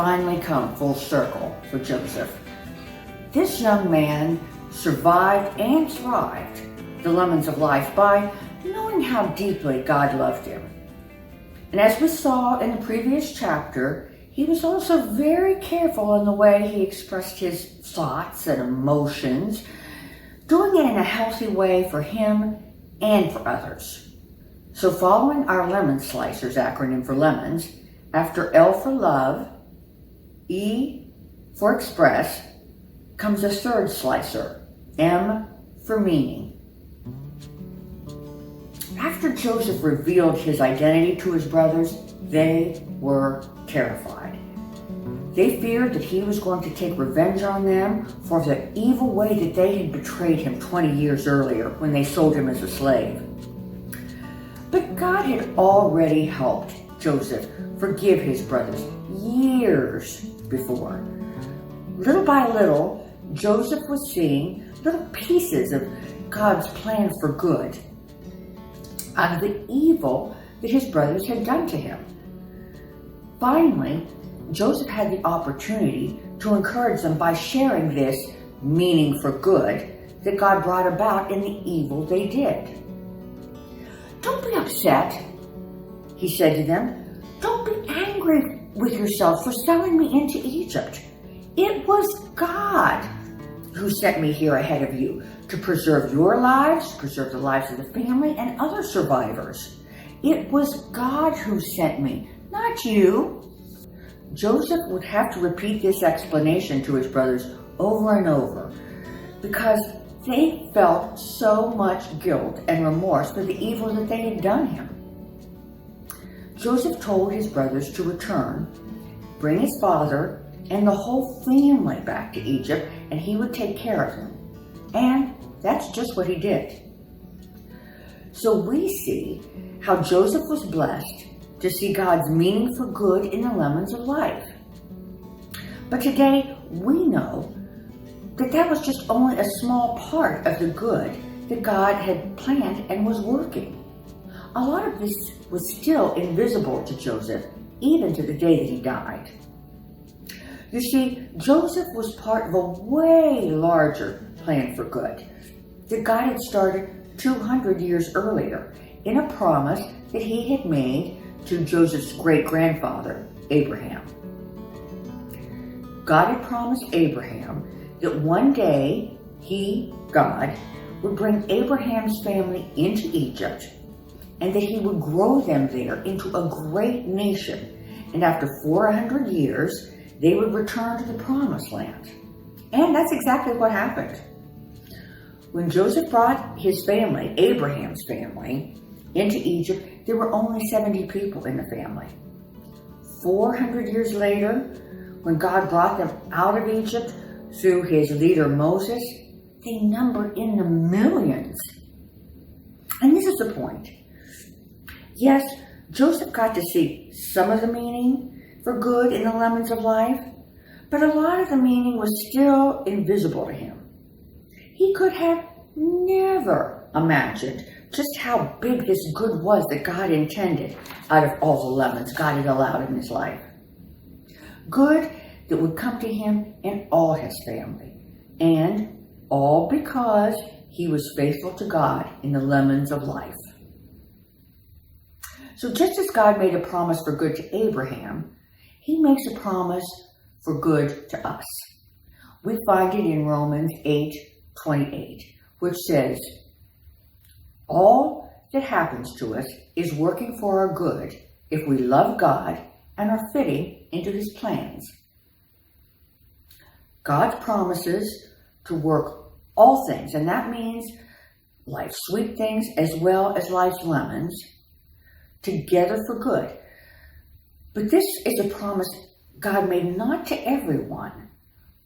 finally come full circle for Joseph. This young man survived and thrived the lemons of life by knowing how deeply God loved him. And as we saw in the previous chapter, he was also very careful in the way he expressed his thoughts and emotions, doing it in a healthy way for him and for others. So following our lemon slicers acronym for lemons, after L for love, E for express, comes a third slicer, M for meaning. After Joseph revealed his identity to his brothers, they were terrified. They feared that he was going to take revenge on them for the evil way that they had betrayed him 20 years earlier when they sold him as a slave. But God had already helped Joseph forgive his brothers years before. Little by little, Joseph was seeing little pieces of God's plan for good out of the evil that his brothers had done to him. Finally, Joseph had the opportunity to encourage them by sharing this meaning for good that God brought about in the evil they did. "Don't be upset," he said to them. "Don't be angry with yourself for selling me into Egypt. It was God who sent me here ahead of you to preserve your lives, preserve the lives of the family and other survivors. It was God who sent me, not you." Joseph would have to repeat this explanation to his brothers over and over because they felt so much guilt and remorse for the evil that they had done him. Joseph told his brothers to return, bring his father and the whole family back to Egypt, and he would take care of them. And that's just what he did. So we see how Joseph was blessed to see God's meaning for good in the lemons of life. But today we know that that was just only a small part of the good that God had planned and was working. A lot of this was still invisible to Joseph, even to the day that he died. You see, Joseph was part of a way larger plan for good that God had started 200 years earlier in a promise that he had made to Joseph's great-grandfather, Abraham. God had promised Abraham that one day he, God, would bring Abraham's family into Egypt and that he would grow them there into a great nation. And after 400 years, they would return to the promised land. And that's exactly what happened. When Joseph brought his family, Abraham's family, into Egypt, there were only 70 people in the family. 400 years later, when God brought them out of Egypt through his leader Moses, they numbered in the millions. And this is the point. Yes, Joseph got to see some of the meaning for good in the lemons of life, but a lot of the meaning was still invisible to him. He could have never imagined just how big this good was that God intended out of all the lemons God had allowed in his life. Good that would come to him and all his family, and all because he was faithful to God in the lemons of life. So just as God made a promise for good to Abraham, he makes a promise for good to us. We find it in Romans 8:28, which says, "All that happens to us is working for our good if we love God and are fitting into his plans." God promises to work all things, and that means life's sweet things as well as life's lemons, together for good. But this is a promise God made not to everyone,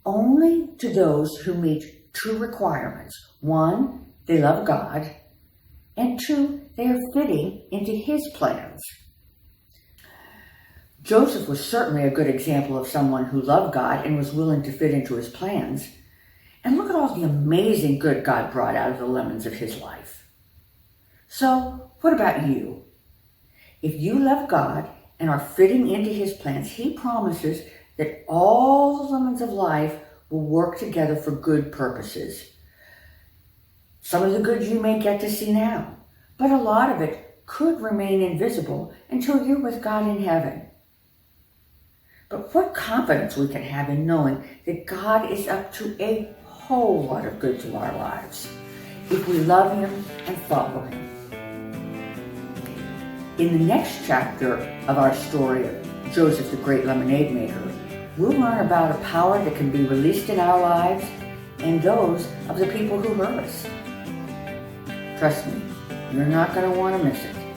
only to those who meet two requirements. One, they love God, and two, they are fitting into his plans. Joseph was certainly a good example of someone who loved God and was willing to fit into his plans. And look at all the amazing good God brought out of the lemons of his life. So, what about you? If you love God and are fitting into his plans, he promises that all the lemons of life will work together for good purposes. Some of the good you may get to see now, but a lot of it could remain invisible until you're with God in heaven. But what confidence we can have in knowing that God is up to a whole lot of good to our lives if we love Him and follow Him. In the next chapter of our story of Joseph the Great Lemonade Maker, we'll learn about a power that can be released in our lives and those of the people who hurt us. Trust me, you're not going to want to miss it.